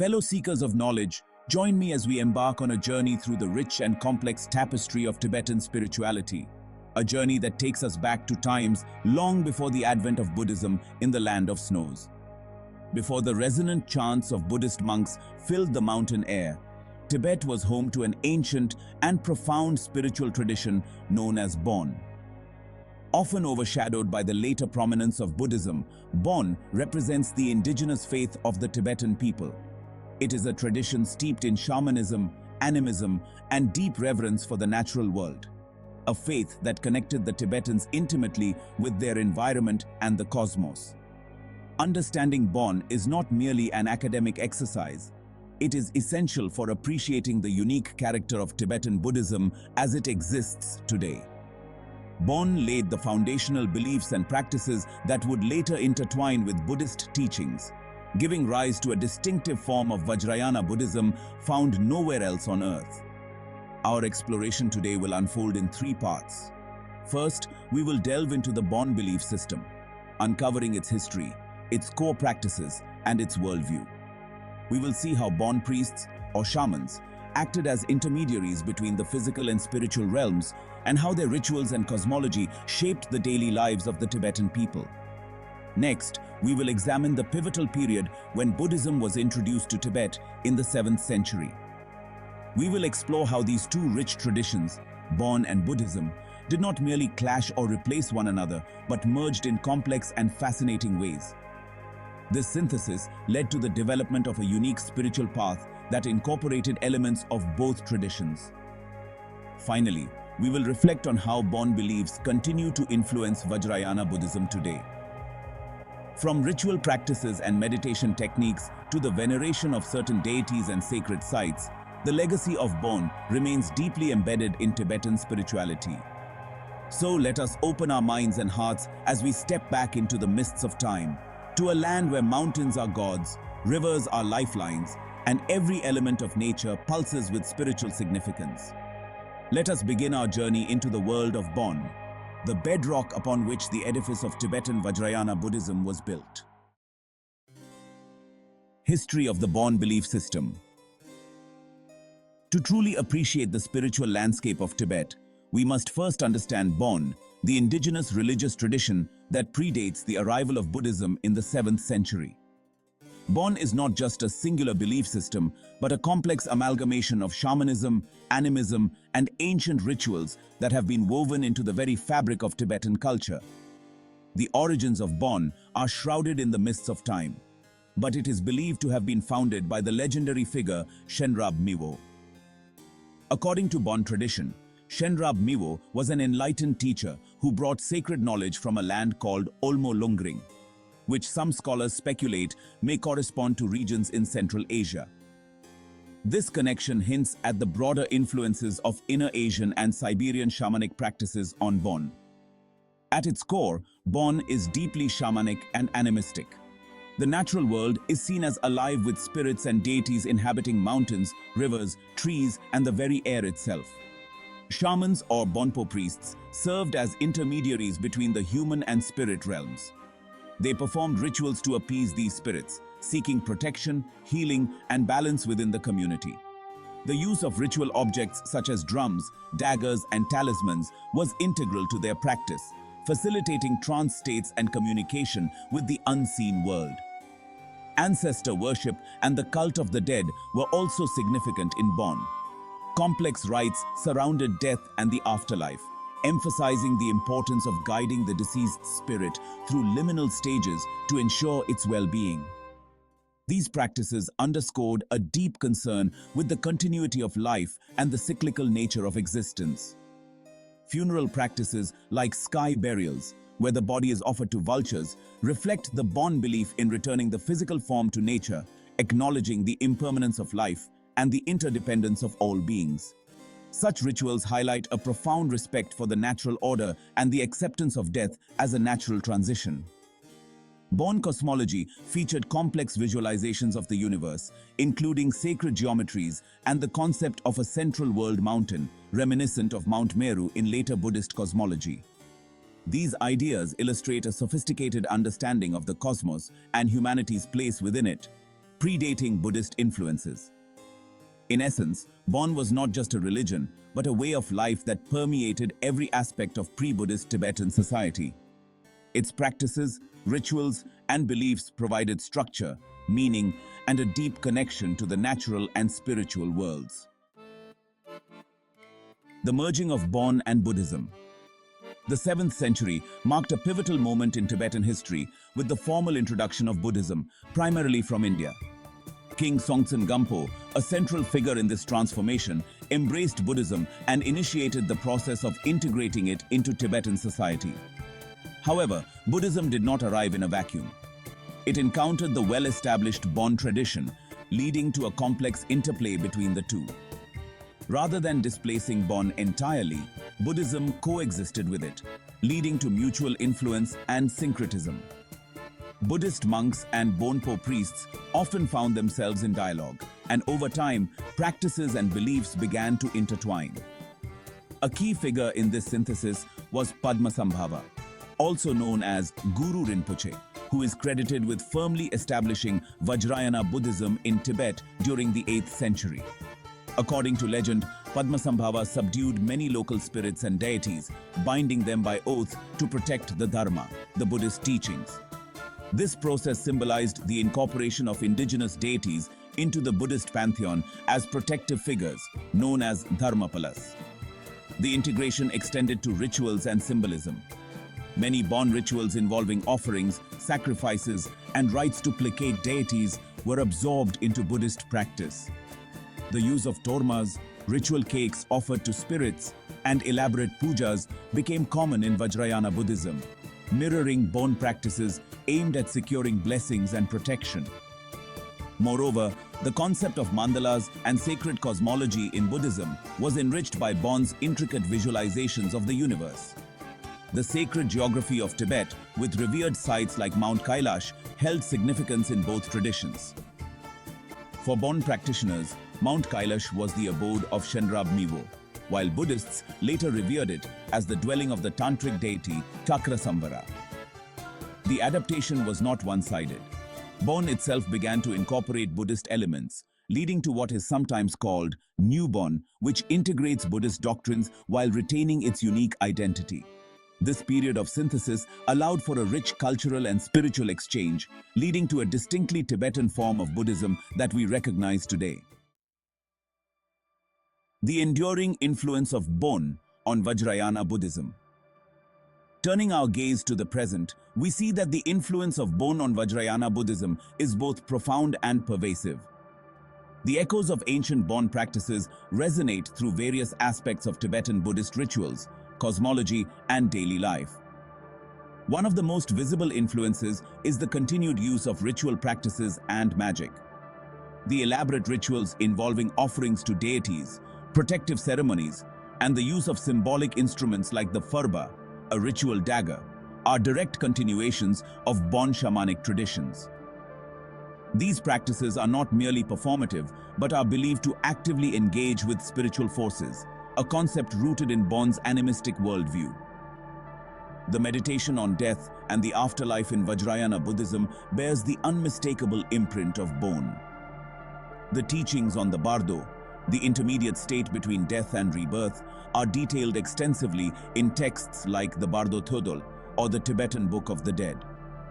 Fellow seekers of knowledge, join me as we embark on a journey through the rich and complex tapestry of Tibetan spirituality. A journey that takes us back to times long before the advent of Buddhism in the land of snows. Before the resonant chants of Buddhist monks filled the mountain air, Tibet was home to an ancient and profound spiritual tradition known as Bon. Often overshadowed by the later prominence of Buddhism, Bon represents the indigenous faith of the Tibetan people. It is a tradition steeped in shamanism, animism, and deep reverence for the natural world. A faith that connected the Tibetans intimately with their environment and the cosmos. Understanding Bon is not merely an academic exercise. It is essential for appreciating the unique character of Tibetan Buddhism as it exists today. Bon laid the foundational beliefs and practices that would later intertwine with Buddhist teachings, giving rise to a distinctive form of Vajrayāna Buddhism found nowhere else on earth. Our exploration today will unfold in three parts. First, we will delve into the Bon belief system, uncovering its history, its core practices, and its worldview. We will see how Bon priests, or shamans, acted as intermediaries between the physical and spiritual realms, and how their rituals and cosmology shaped the daily lives of the Tibetan people. Next, we will examine the pivotal period when Buddhism was introduced to Tibet in the 7th century. We will explore how these two rich traditions, Bon and Buddhism, did not merely clash or replace one another, but merged in complex and fascinating ways. This synthesis led to the development of a unique spiritual path that incorporated elements of both traditions. Finally, we will reflect on how Bon beliefs continue to influence Vajrayāna Buddhism today. From ritual practices and meditation techniques to the veneration of certain deities and sacred sites, the legacy of Bon remains deeply embedded in Tibetan spirituality. So let us open our minds and hearts as we step back into the mists of time, to a land where mountains are gods, rivers are lifelines, and every element of nature pulses with spiritual significance. Let us begin our journey into the world of Bon, the bedrock upon which the edifice of Tibetan Vajrayāna Buddhism was built. History of the Bon belief system. To truly appreciate the spiritual landscape of Tibet, we must first understand Bon, the indigenous religious tradition that predates the arrival of Buddhism in the 7th century. Bon is not just a singular belief system, but a complex amalgamation of shamanism, animism, and ancient rituals that have been woven into the very fabric of Tibetan culture. The origins of Bon are shrouded in the mists of time, but it is believed to have been founded by the legendary figure Shenrab Miwo. According to Bon tradition, Shenrab Miwo was an enlightened teacher who brought sacred knowledge from a land called Olmo Lungring, which some scholars speculate may correspond to regions in Central Asia. This connection hints at the broader influences of Inner Asian and Siberian shamanic practices on Bon. At its core, Bon is deeply shamanic and animistic. The natural world is seen as alive with spirits and deities inhabiting mountains, rivers, trees, and the very air itself. Shamans or Bonpo priests served as intermediaries between the human and spirit realms. They performed rituals to appease these spirits, seeking protection, healing, and balance within the community. The use of ritual objects such as drums, daggers, and talismans was integral to their practice, facilitating trance states and communication with the unseen world. Ancestor worship and the cult of the dead were also significant in Bon. Complex rites surrounded death and the afterlife, emphasizing the importance of guiding the deceased spirit through liminal stages to ensure its well-being. These practices underscored a deep concern with the continuity of life and the cyclical nature of existence. Funeral practices like sky burials, where the body is offered to vultures, reflect the Bon belief in returning the physical form to nature, acknowledging the impermanence of life and the interdependence of all beings. Such rituals highlight a profound respect for the natural order and the acceptance of death as a natural transition. Bon cosmology featured complex visualizations of the universe, including sacred geometries and the concept of a central world mountain, reminiscent of Mount Meru in later Buddhist cosmology. These ideas illustrate a sophisticated understanding of the cosmos and humanity's place within it, predating Buddhist influences. In essence, Bon was not just a religion, but a way of life that permeated every aspect of pre-Buddhist Tibetan society. Its practices, rituals, and beliefs provided structure, meaning, and a deep connection to the natural and spiritual worlds. The merging of Bon and Buddhism. The 7th century marked a pivotal moment in Tibetan history with the formal introduction of Buddhism, primarily from India. King Songtsen Gampo, a central figure in this transformation, embraced Buddhism and initiated the process of integrating it into Tibetan society. However, Buddhism did not arrive in a vacuum. It encountered the well-established Bon tradition, leading to a complex interplay between the two. Rather than displacing Bon entirely, Buddhism coexisted with it, leading to mutual influence and syncretism. Buddhist monks and Bonpo priests often found themselves in dialogue, and over time, practices and beliefs began to intertwine. A key figure in this synthesis was Padmasambhava, also known as Guru Rinpoche, who is credited with firmly establishing Vajrayāna Buddhism in Tibet during the 8th century. According to legend, Padmasambhava subdued many local spirits and deities, binding them by oath to protect the Dharma, the Buddhist teachings. This process symbolized the incorporation of indigenous deities into the Buddhist pantheon as protective figures, known as Dharmapalas. The integration extended to rituals and symbolism. Many Bon rituals involving offerings, sacrifices, and rites to placate deities were absorbed into Buddhist practice. The use of tormas, ritual cakes offered to spirits, and elaborate pujas became common in Vajrayāna Buddhism, mirroring Bon practices aimed at securing blessings and protection. Moreover, the concept of mandalas and sacred cosmology in Buddhism was enriched by Bon's intricate visualizations of the universe. The sacred geography of Tibet, with revered sites like Mount Kailash, held significance in both traditions. For Bon practitioners, Mount Kailash was the abode of Shenrab Miwo, while Buddhists later revered it as the dwelling of the tantric deity Chakrasambhara. The adaptation was not one-sided. Bon itself began to incorporate Buddhist elements, leading to what is sometimes called New Bon, which integrates Buddhist doctrines while retaining its unique identity. This period of synthesis allowed for a rich cultural and spiritual exchange, leading to a distinctly Tibetan form of Buddhism that we recognize today. The enduring influence of Bon on Vajrayāna Buddhism. Turning our gaze to the present, we see that the influence of Bon on Vajrayāna Buddhism is both profound and pervasive. The echoes of ancient Bon practices resonate through various aspects of Tibetan Buddhist rituals, cosmology, and daily life. One of the most visible influences is the continued use of ritual practices and magic. The elaborate rituals involving offerings to deities, protective ceremonies, and the use of symbolic instruments like the furba, a ritual dagger, are direct continuations of Bon shamanic traditions. These practices are not merely performative, but are believed to actively engage with spiritual forces, a concept rooted in Bon's animistic worldview. The meditation on death and the afterlife in Vajrayāna Buddhism bears the unmistakable imprint of Bon. The teachings on the Bardo, the intermediate state between death and rebirth, are detailed extensively in texts like the Bardo Thodol or the Tibetan Book of the Dead.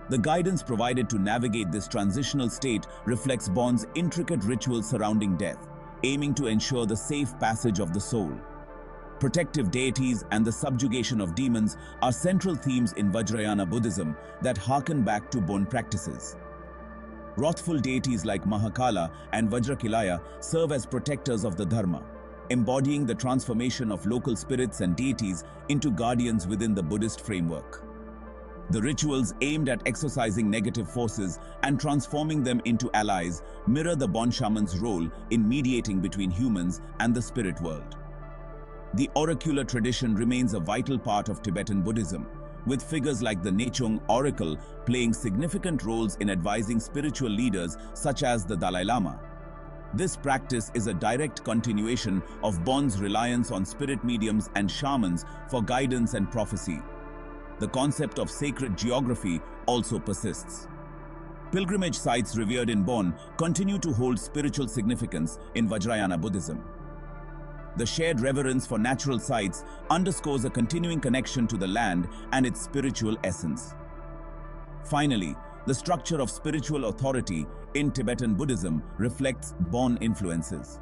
The guidance provided to navigate this transitional state reflects Bon's intricate rituals surrounding death, aiming to ensure the safe passage of the soul. Protective deities and the subjugation of demons are central themes in Vajrayāna Buddhism that harken back to Bon practices. Wrathful deities like Mahakala and Vajrakilaya serve as protectors of the Dharma, embodying the transformation of local spirits and deities into guardians within the Buddhist framework. The rituals aimed at exorcising negative forces and transforming them into allies mirror the Bon shaman's role in mediating between humans and the spirit world. The oracular tradition remains a vital part of Tibetan Buddhism, with figures like the Nechung oracle playing significant roles in advising spiritual leaders such as the Dalai Lama. This practice is a direct continuation of Bon's reliance on spirit mediums and shamans for guidance and prophecy. The concept of sacred geography also persists. Pilgrimage sites revered in Bon continue to hold spiritual significance in Vajrayāna Buddhism. The shared reverence for natural sites underscores a continuing connection to the land and its spiritual essence. Finally, the structure of spiritual authority in Tibetan Buddhism reflects Bon influences.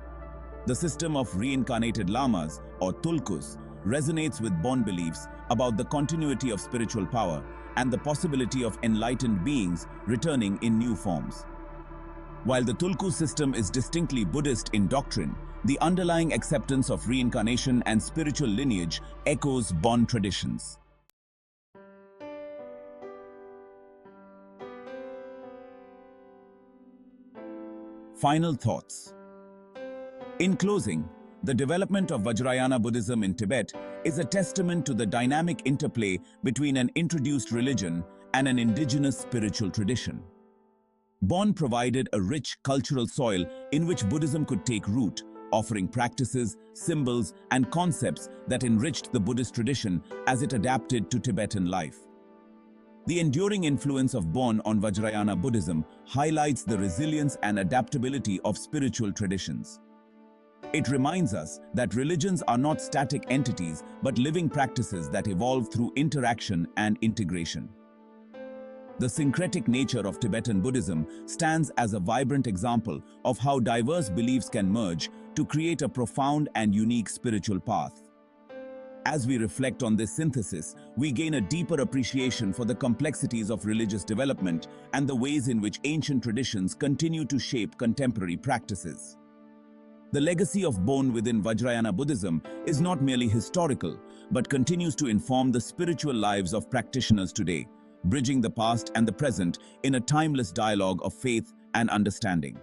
The system of reincarnated lamas, or tulkus, resonates with Bon beliefs about the continuity of spiritual power and the possibility of enlightened beings returning in new forms. While the tulku system is distinctly Buddhist in doctrine, the underlying acceptance of reincarnation and spiritual lineage echoes Bon traditions. Final thoughts. In closing, the development of Vajrayāna Buddhism in Tibet is a testament to the dynamic interplay between an introduced religion and an indigenous spiritual tradition. Bon provided a rich cultural soil in which Buddhism could take root, offering practices, symbols, and concepts that enriched the Buddhist tradition as it adapted to Tibetan life. The enduring influence of Bon on Vajrayāna Buddhism highlights the resilience and adaptability of spiritual traditions. It reminds us that religions are not static entities but living practices that evolve through interaction and integration. The syncretic nature of Tibetan Buddhism stands as a vibrant example of how diverse beliefs can merge to create a profound and unique spiritual path. As we reflect on this synthesis, we gain a deeper appreciation for the complexities of religious development and the ways in which ancient traditions continue to shape contemporary practices. The legacy of Bon within Vajrayāna Buddhism is not merely historical, but continues to inform the spiritual lives of practitioners today, bridging the past and the present in a timeless dialogue of faith and understanding.